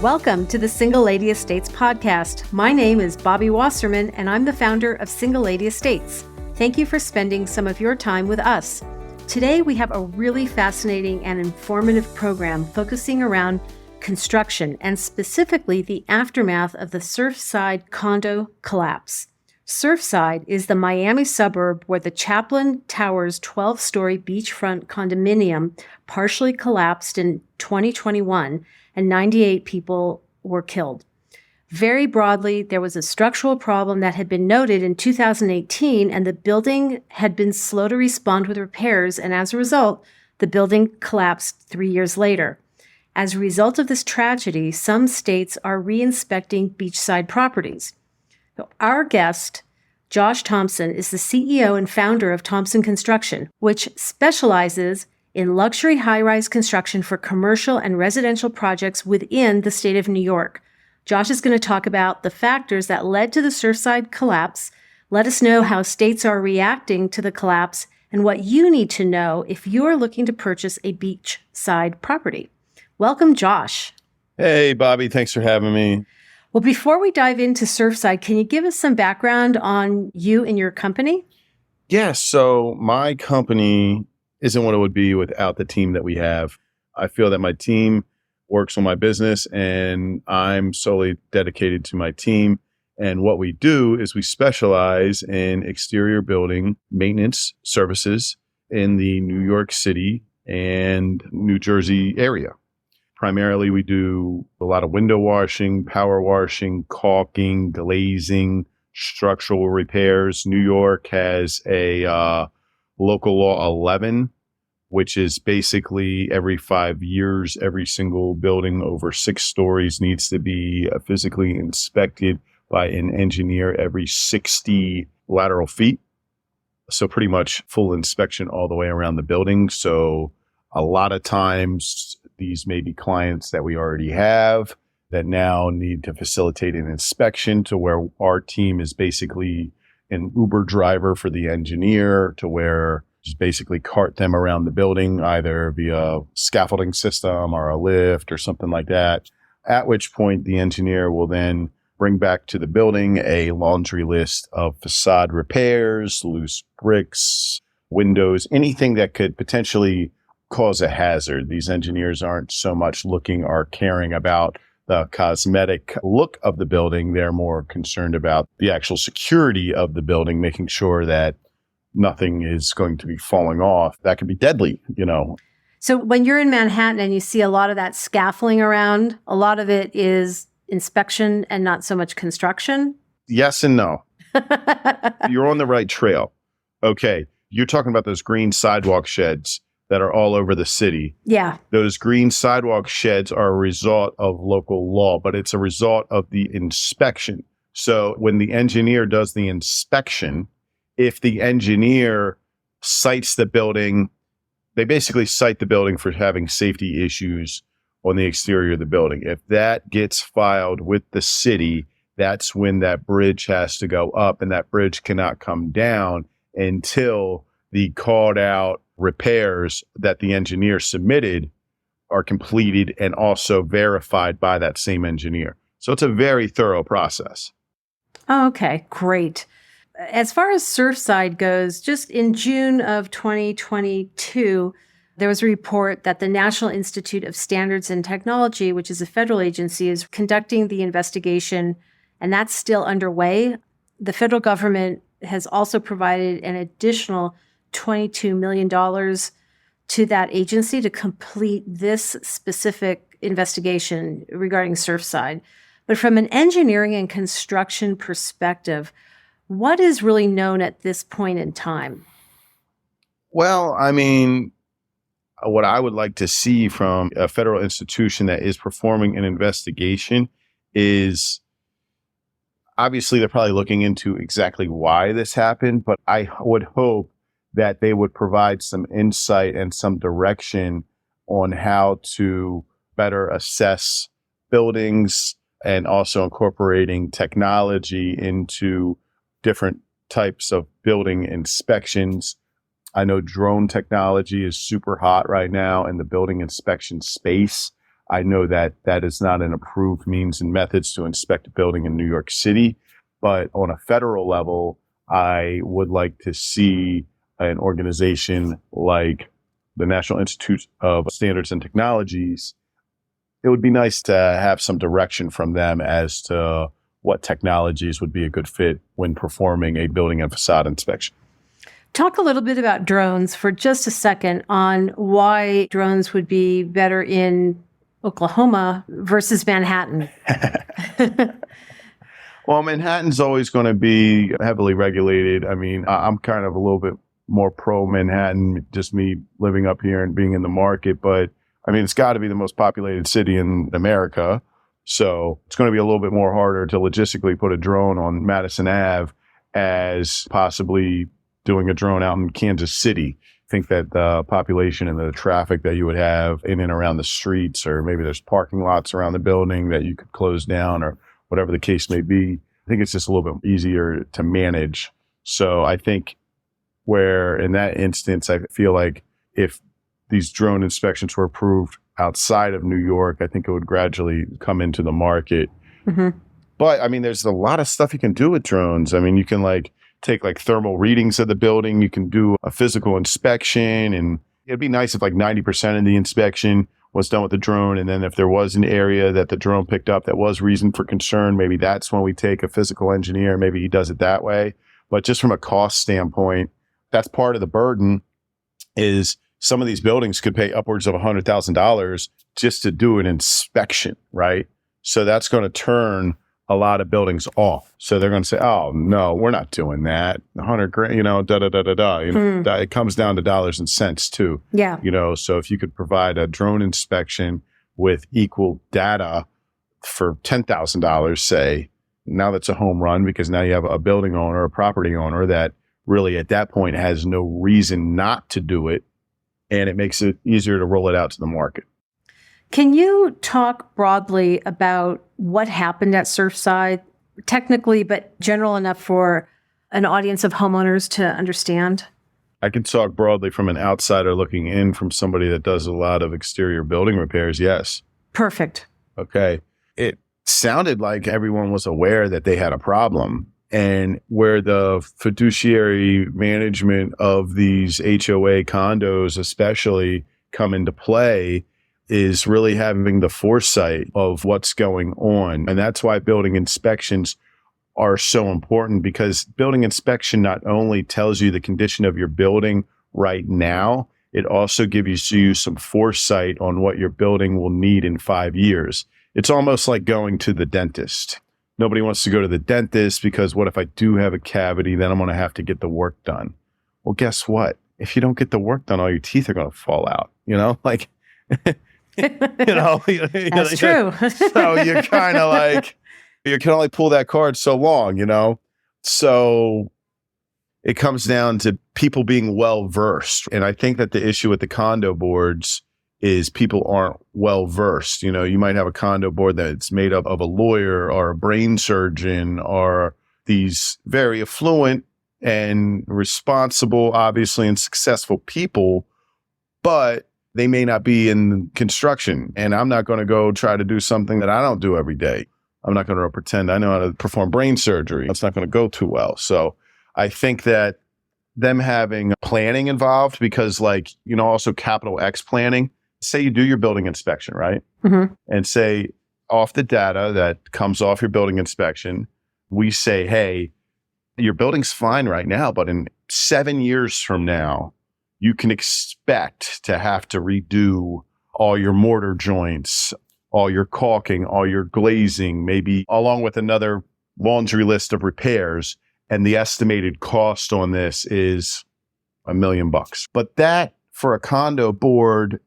Welcome to the Single Lady Estates podcast. My name is Bobby Wasserman, and I'm the founder of Single Lady Estates. Thank you for spending some of your time with us. Today, we have a really fascinating and informative program focusing around construction and specifically the aftermath of the Surfside condo collapse. Surfside is the Miami suburb where the Chaplin Towers 12-story beachfront condominium partially collapsed in 2021 and 98 people were killed. Very broadly, there was a structural problem that had been noted in 2018, and the building had been slow to respond with repairs, and as a result, the building collapsed 3 years later. As a result of this tragedy, some states are re-inspecting beachside properties. So our guest, Josh Thompson, is the CEO and founder of Thompson Construction, which specializes in luxury high-rise construction for commercial and residential projects within the state of New York. Josh is going to talk about the factors that led to the Surfside collapse, let us know how states are reacting to the collapse, and what you need to know if you're looking to purchase a beachside property. Welcome, Josh. Hey, Bobby. Thanks for having me. Well, before we dive into Surfside, can you give us some background on you and your company? Yes. So my company isn't what it would be without the team that we have. I feel that my team works on my business and I'm solely dedicated to my team. And what we do is we specialize in exterior building maintenance services in the New York City and New Jersey area. Primarily, we do a lot of window washing, power washing, caulking, glazing, structural repairs. New York has a local law 11, which is basically every 5 years, every single building over 6 stories needs to be physically inspected by an engineer every 60 lateral feet. So pretty much full inspection all the way around the building. So a lot of times these may be clients that we already have that now need to facilitate an inspection to where our team is basically an Uber driver for the engineer to where just basically cart them around the building, either via scaffolding system or a lift or something like that. At which point the engineer will then bring back to the building a laundry list of facade repairs, loose bricks, windows, anything that could potentially cause a hazard. These engineers aren't so much looking or caring about the cosmetic look of the building. They're more concerned about the actual security of the building, making sure that nothing is going to be falling off. That could be deadly, So when you're in Manhattan and you see a lot of that scaffolding around, a lot of it is inspection and not so much construction? Yes and no. You're on the right trail. Okay. You're talking about those green sidewalk sheds that are all over the city. Yeah. Those green sidewalk sheds are a result of local law, but it's a result of the inspection. So when the engineer does the inspection, if the engineer cites the building, they basically cite the building for having safety issues on the exterior of the building. If that gets filed with the city, that's when that bridge has to go up, and that bridge cannot come down until the called out repairs that the engineer submitted are completed and also verified by that same engineer. So it's a very thorough process. Oh, okay, great. As far as Surfside goes, just in June of 2022, there was a report that the National Institute of Standards and Technology, which is a federal agency, is conducting the investigation, and that's still underway. The federal government has also provided an additional $22 million to that agency to complete this specific investigation regarding Surfside. But from an engineering and construction perspective, what is really known at this point in time? Well, what I would like to see from a federal institution that is performing an investigation is obviously they're probably looking into exactly why this happened, but I would hope that they would provide some insight and some direction on how to better assess buildings and also incorporating technology into different types of building inspections. I know drone technology is super hot right now in the building inspection space. I know that that is not an approved means and methods to inspect a building in New York City. But on a federal level, I would like to see an organization like the National Institute of Standards and Technologies. It would be nice to have some direction from them as to what technologies would be a good fit when performing a building and facade inspection. Talk a little bit about drones for just a second on why drones would be better in Oklahoma versus Manhattan. Well, Manhattan's always going to be heavily regulated. I mean, I'm kind of a little bit more pro Manhattan, just me living up here and being in the market. But I mean, it's got to be the most populated city in America. So it's going to be a little bit more harder to logistically put a drone on Madison Ave as possibly doing a drone out in Kansas City. I think that the population and the traffic that you would have in and around the streets, or maybe there's parking lots around the building that you could close down or whatever the case may be. I think it's just a little bit easier to manage. So I think where in that instance, I feel like if these drone inspections were approved outside of New York, I think it would gradually come into the market. Mm-hmm. But I mean, there's a lot of stuff you can do with drones. I mean, you can take thermal readings of the building. You can do a physical inspection, and it'd be nice if 90% of the inspection was done with the drone. And then if there was an area that the drone picked up that was reason for concern, maybe that's when we take a physical engineer. Maybe he does it that way. But just from a cost standpoint, that's part of the burden. Is some of these buildings could pay upwards of $100,000 just to do an inspection, right? So that's going to turn a lot of buildings off. So they're going to say, "Oh no, we're not doing that. $100,000, da da da da da." It comes down to dollars and cents too. Yeah. So if you could provide a drone inspection with equal data for $10,000, say, now that's a home run, because now you have a building owner, a property owner that really at that point has no reason not to do it, and it makes it easier to roll it out to the market. Can you talk broadly about what happened at Surfside, technically, but general enough for an audience of homeowners to understand? I can talk broadly from an outsider looking in, from somebody that does a lot of exterior building repairs, yes. Perfect. Okay. It sounded like everyone was aware that they had a problem. And where the fiduciary management of these HOA condos especially come into play is really having the foresight of what's going on. And that's why building inspections are so important, because building inspection not only tells you the condition of your building right now, it also gives you some foresight on what your building will need in 5 years. It's almost like going to the dentist. Nobody wants to go to the dentist because what if I do have a cavity, then I'm going to have to get the work done. Well, guess what? If you don't get the work done, all your teeth are going to fall out, That's true. So you're kind of you can only pull that card so long, So it comes down to people being well versed. And I think that the issue with the condo boards is people aren't well versed. You might have a condo board that's made up of a lawyer or a brain surgeon, or these very affluent and responsible, obviously, and successful people, but they may not be in construction. And I'm not going to go try to do something that I don't do every day. I'm not going to pretend I know how to perform brain surgery. It's not going to go too well. So I think that them having planning involved, because also capital X planning, say you do your building inspection, right? Mm-hmm. And say off the data that comes off your building inspection, we say, hey, your building's fine right now, but in 7 years from now, you can expect to have to redo all your mortar joints, all your caulking, all your glazing, maybe along with another laundry list of repairs. And the estimated cost on this is $1 million. But that, for a condo board,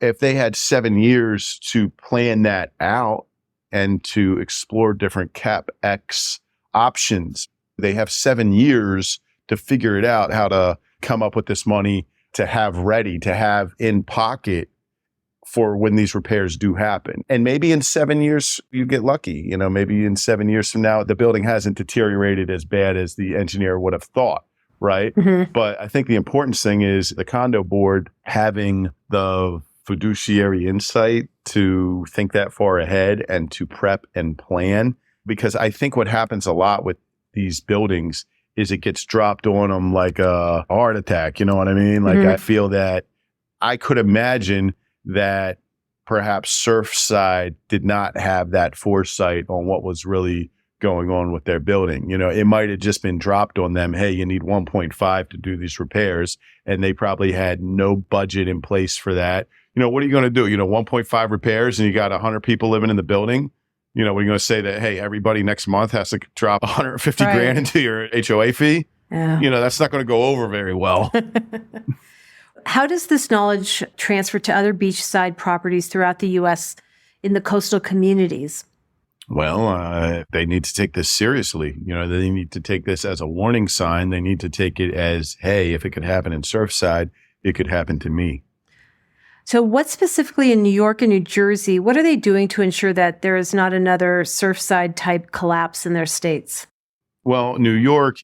if they had 7 years to plan that out and to explore different CapEx options, they have 7 years to figure it out, how to come up with this money to have ready, to have in pocket for when these repairs do happen. And maybe in 7 years, you get lucky. Maybe in 7 years from now, the building hasn't deteriorated as bad as the engineer would have thought, right? Mm-hmm. But I think the important thing is the condo board having the fiduciary insight to think that far ahead and to prep and plan. Because I think what happens a lot with these buildings is it gets dropped on them like a heart attack. You know what I mean? Like I feel that I could imagine that perhaps Surfside did not have that foresight on what was really going on with their building. You know, it might have just been dropped on them. Hey, you need 1.5 to do these repairs. And they probably had no budget in place for that. You know, what are you going to do? You know, 1.5 repairs and you got 100 people living in the building. You know, we're going to say that, hey, everybody next month has to drop 150 grand into your HOA fee. Yeah. You know, that's not going to go over very well. How does this knowledge transfer to other beachside properties throughout the U.S. in the coastal communities? Well, they need to take this seriously. You know, they need to take this as a warning sign. They need to take it as, hey, if it could happen in Surfside, it could happen to me. So what specifically in New York and New Jersey, what are they doing to ensure that there is not another Surfside type collapse in their states? Well, New York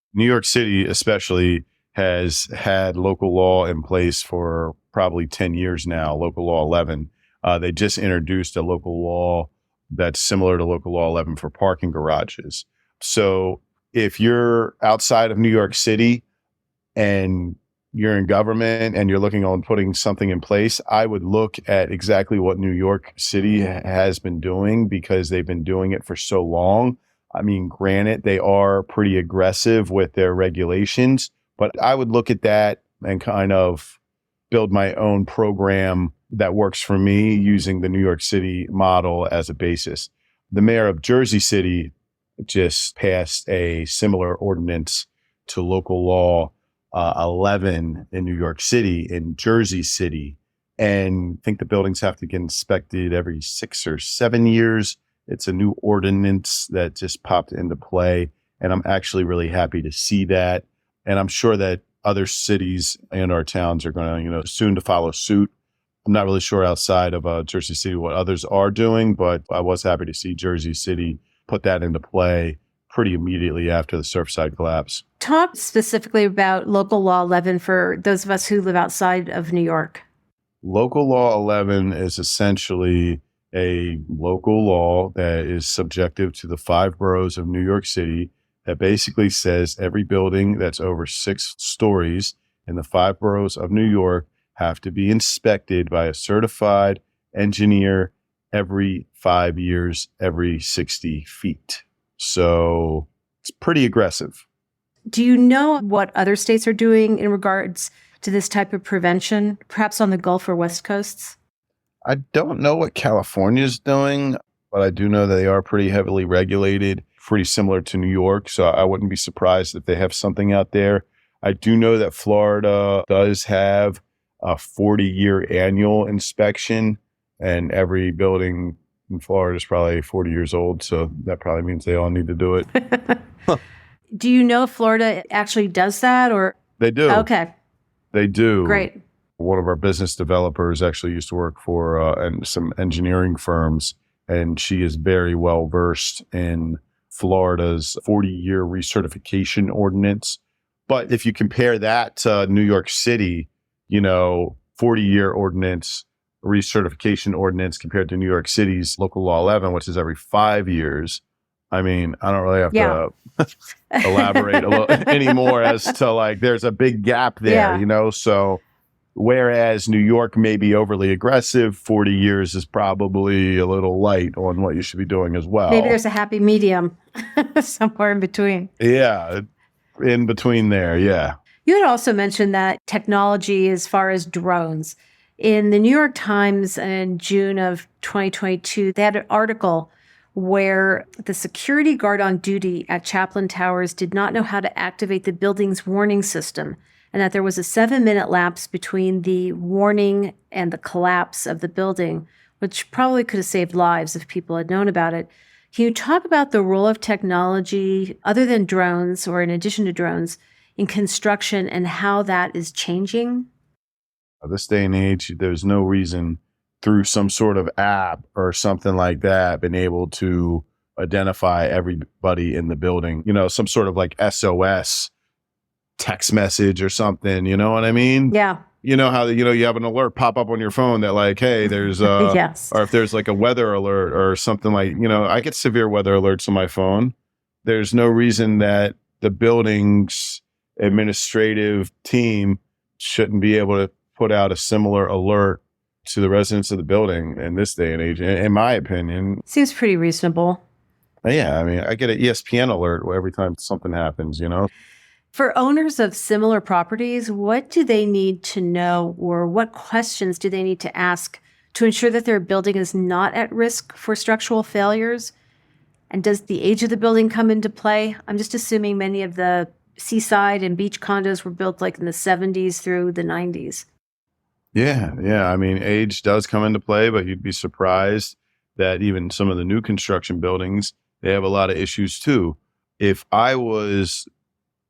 City especially has had local law in place for probably 10 years now, Local Law 11. They just introduced a local law that's similar to Local Law 11 for parking garages. So if you're outside of New York City and you're in government and you're looking on putting something in place, I would look at exactly what New York City has been doing because they've been doing it for so long. I mean, granted, they are pretty aggressive with their regulations, but I would look at that and kind of build my own program that works for me using the New York City model as a basis. The mayor of Jersey City just passed a similar ordinance to local law 11 in New York City, in Jersey City. And I think the buildings have to get inspected every 6 or 7 years. It's a new ordinance that just popped into play. And I'm actually really happy to see that. And I'm sure that other cities and our towns are going to, soon to follow suit. I'm not really sure outside of Jersey City what others are doing, but I was happy to see Jersey City put that into play pretty immediately after the Surfside collapse. Talk specifically about Local Law 11 for those of us who live outside of New York. Local Law 11 is essentially a local law that is subjective to the 5 boroughs of New York City that basically says every building that's over 6 stories in the 5 boroughs of New York have to be inspected by a certified engineer every 5 years, every 60 feet. So it's pretty aggressive. Do you know what other states are doing in regards to this type of prevention, perhaps on the Gulf or West Coasts? I don't know what California is doing, but I do know that they are pretty heavily regulated, pretty similar to New York. So I wouldn't be surprised if they have something out there. I do know that Florida does have a 40-year annual inspection, and every building in Florida is probably 40 years old. So that probably means they all need to do it. Do you know if Florida actually does that or? They do. Okay. They do. Great. One of our business developers actually used to work for some engineering firms, and she is very well versed in Florida's 40-year recertification ordinance. But if you compare that to New York City, 40-year ordinance, recertification ordinance compared to New York City's Local Law 11, which is every 5 years. I mean, I don't really have to elaborate a little anymore as to there's a big gap there, So whereas New York may be overly aggressive, 40 years is probably a little light on what you should be doing as well. Maybe there's a happy medium somewhere in between. Yeah, in between there, yeah. You had also mentioned that technology as far as drones. In the New York Times in June of 2022, they had an article where the security guard on duty at Chaplin Towers did not know how to activate the building's warning system, and that there was a 7-minute lapse between the warning and the collapse of the building, which probably could have saved lives if people had known about it. Can you talk about the role of technology, other than drones or in addition to drones, in construction and how that is changing? This day and age, there's no reason through some sort of app or something like that been able to identify everybody in the building, some sort of SOS text message or something, you know what I mean? Yeah. You know how, you have an alert pop up on your phone that like, hey, there's Yes. or if there's like a weather alert or something like, I get severe weather alerts on my phone. There's no reason that the building's administrative team shouldn't be able to put out a similar alert to the residents of the building in this day and age, in my opinion. Seems pretty reasonable. Yeah, I mean, I get an ESPN alert every time something happens, For owners of similar properties, what do they need to know, or what questions do they need to ask to ensure that their building is not at risk for structural failures? And does the age of the building come into play? I'm just assuming many of the seaside and beach condos were built like in the 70s through the 90s. Yeah. I mean, age does come into play, but you'd be surprised that even some of the new construction buildings, they have a lot of issues too. If I was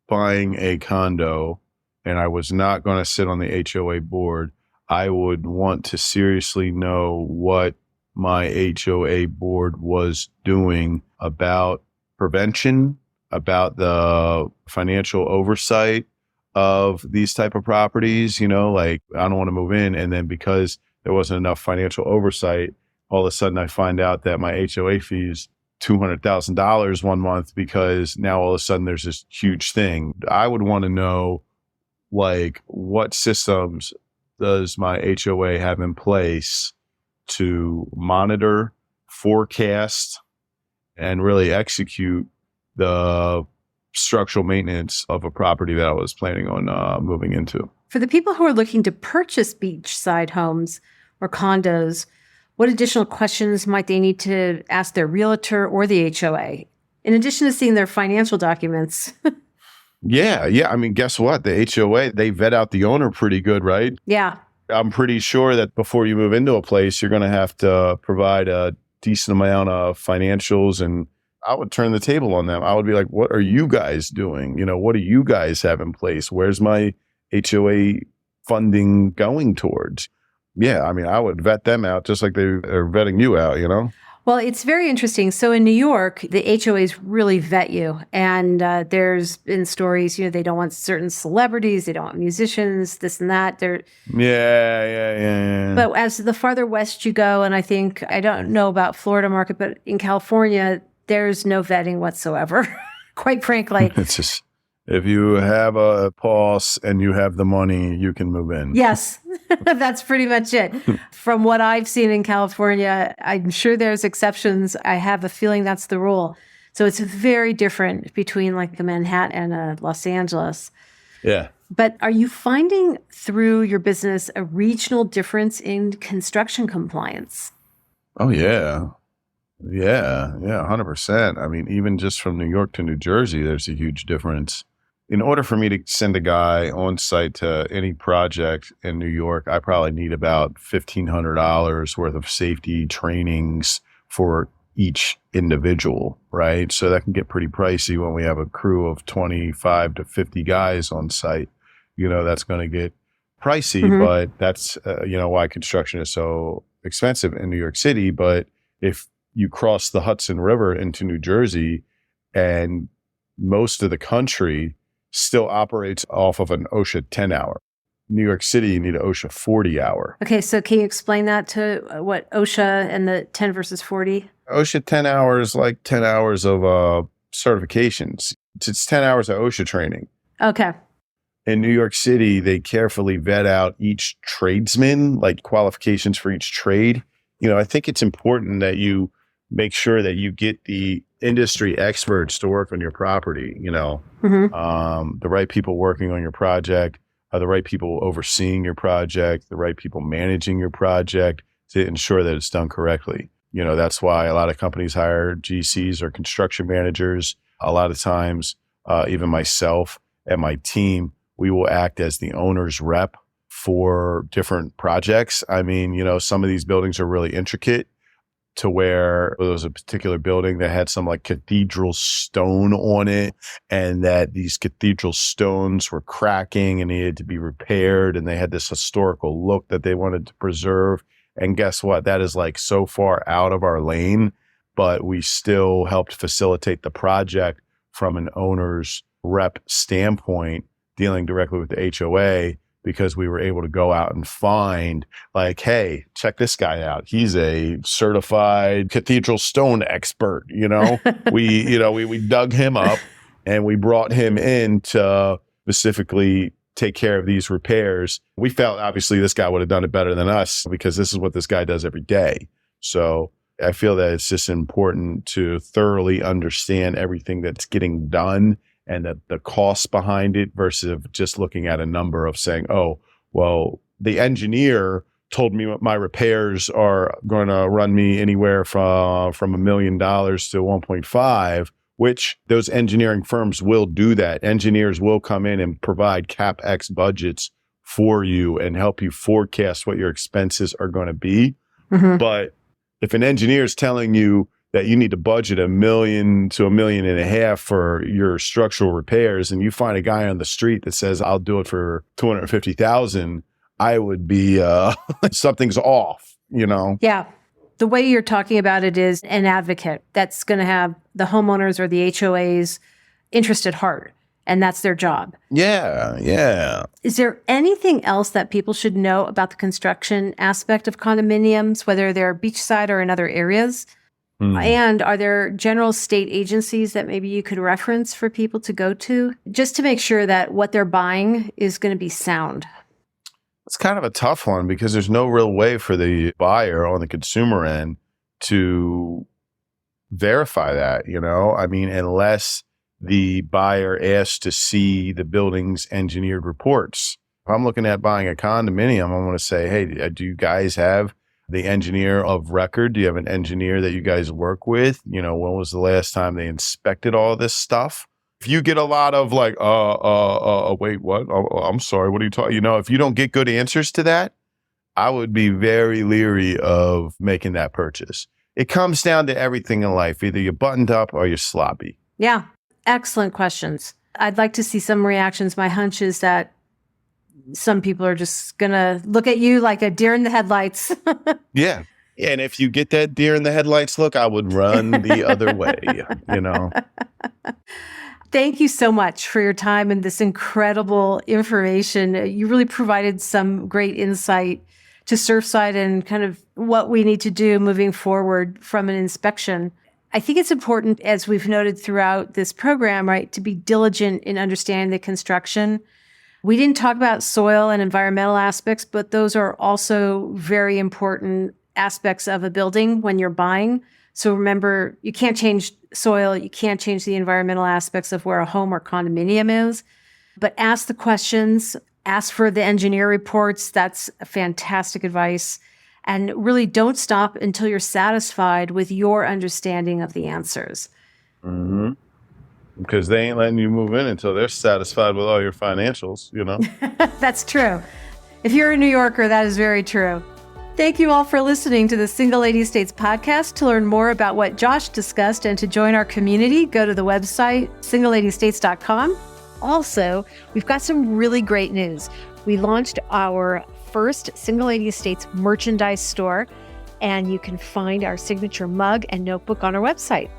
buying a condo and I was not going to sit on the HOA board, I would want to seriously know what my HOA board was doing about prevention, about the financial oversight of these type of properties. Like, I don't want to move in, and then because there wasn't enough financial oversight, all of a sudden I find out that my HOA fees $200,000 one month because now all of a sudden there's this huge thing. I would want to know, like, what systems does my HOA have in place to monitor, forecast, and really execute the structural maintenance of a property that I was planning on moving into. For the people who are looking to purchase beachside homes or condos, what additional questions might they need to ask their realtor or the HOA, in addition to seeing their financial documents? Yeah. I mean, guess what? The HOA, they vet out the owner pretty good, right? Yeah. I'm pretty sure that before you move into a place, you're going to have to provide a decent amount of financials, and I would turn the table on them. I would be like, what are you guys doing? What do you guys have in place? Where's my HOA funding going towards? Yeah, I mean, I would vet them out just like they are vetting you out, Well, it's very interesting. So in New York, the HOAs really vet you. And there's been stories, they don't want certain celebrities, they don't want musicians, this and that. Yeah. But as the farther west you go, and I don't know about Florida market, but in California, there's no vetting whatsoever, quite frankly. It's just, if you have a pulse and you have the money, you can move in. Yes, that's pretty much it. From what I've seen in California, I'm sure there's exceptions. I have a feeling that's the rule. So it's very different between like a Manhattan and a Los Angeles. Yeah. But are you finding through your business a regional difference in construction compliance? Oh, yeah. Yeah, 100%. I mean, even just from New York to New Jersey, there's a huge difference. In order for me to send a guy on site to any project in New York, I probably need about $1,500 worth of safety trainings for each individual, right? So that can get pretty pricey when we have a crew of 25 to 50 guys on site. That's going to get pricey, but that's, why construction is so expensive in New York City. But if you cross the Hudson River into New Jersey, and most of the country still operates off of an OSHA 10 hour. New York City, you need an OSHA 40 hour. Okay, so can you explain that to what OSHA and the 10 versus 40? OSHA 10 hours, like 10 hours of certifications. It's 10 hours of OSHA training. Okay. In New York City, they carefully vet out each tradesman, like qualifications for each trade. I think it's important that you make sure that you get the industry experts to work on your property, the right people working on your project, the right people overseeing your project, the right people managing your project to ensure that it's done correctly. That's why a lot of companies hire GCs or construction managers. A lot of times, even myself and my team, we will act as the owner's rep for different projects. I mean, some of these buildings are really intricate to where there was a particular building that had some like cathedral stone on it, and that these cathedral stones were cracking and needed to be repaired. And they had this historical look that they wanted to preserve. And guess what? That is like so far out of our lane, but we still helped facilitate the project from an owner's rep standpoint, dealing directly with the HOA because we were able to go out and find like, hey, check this guy out. He's a certified cathedral stone expert. We dug him up and we brought him in to specifically take care of these repairs. We felt obviously this guy would have done it better than us because this is what this guy does every day. So I feel that it's just important to thoroughly understand everything that's getting done and the costs behind it versus just looking at a number of saying, oh, well, the engineer told me what my repairs are going to run me anywhere from $1 million to 1.5, which those engineering firms will do that. Engineers will come in and provide CapEx budgets for you and help you forecast what your expenses are going to be. Mm-hmm. But if an engineer is telling you that you need to budget $1 million to $1.5 million for your structural repairs, and you find a guy on the street that says, I'll do it for $250,000, I would be, something's off, Yeah. The way you're talking about it is an advocate that's going to have the homeowners or the HOA's interest at heart, and that's their job. Yeah. Is there anything else that people should know about the construction aspect of condominiums, whether they're beachside or in other areas? And are there general state agencies that maybe you could reference for people to go to just to make sure that what they're buying is going to be sound? It's kind of a tough one because there's no real way for the buyer on the consumer end to verify that, unless the buyer asks to see the building's engineered reports. If I'm looking at buying a condominium, I want to say, hey, do you guys have the engineer of record? Do you have an engineer that you guys work with? When was the last time they inspected all this stuff? If you get a lot of like, wait, what? I'm sorry, what are you talking? If you don't get good answers to that, I would be very leery of making that purchase. It comes down to everything in life. Either you're buttoned up or you're sloppy. Yeah. Excellent questions. I'd like to see some reactions. My hunch is that some people are just going to look at you like a deer in the headlights. Yeah. And if you get that deer in the headlights look, I would run the other way, Thank you so much for your time and this incredible information. You really provided some great insight to Surfside and kind of what we need to do moving forward from an inspection. I think it's important, as we've noted throughout this program, right, to be diligent in understanding the construction. We didn't talk about soil and environmental aspects, but those are also very important aspects of a building when you're buying. So remember, you can't change soil, you can't change the environmental aspects of where a home or condominium is, but ask the questions, ask for the engineer reports. That's fantastic advice. And really don't stop until you're satisfied with your understanding of the answers. Mm-hmm. Because they ain't letting you move in until they're satisfied with all your financials, That's true. If you're a New Yorker, that is very true. Thank you all for listening to the Single Lady Estates podcast. To learn more about what Josh discussed and to join our community, go to the website, singleladestates.com. Also, we've got some really great news. We launched our first Single Lady Estates merchandise store, and you can find our signature mug and notebook on our website.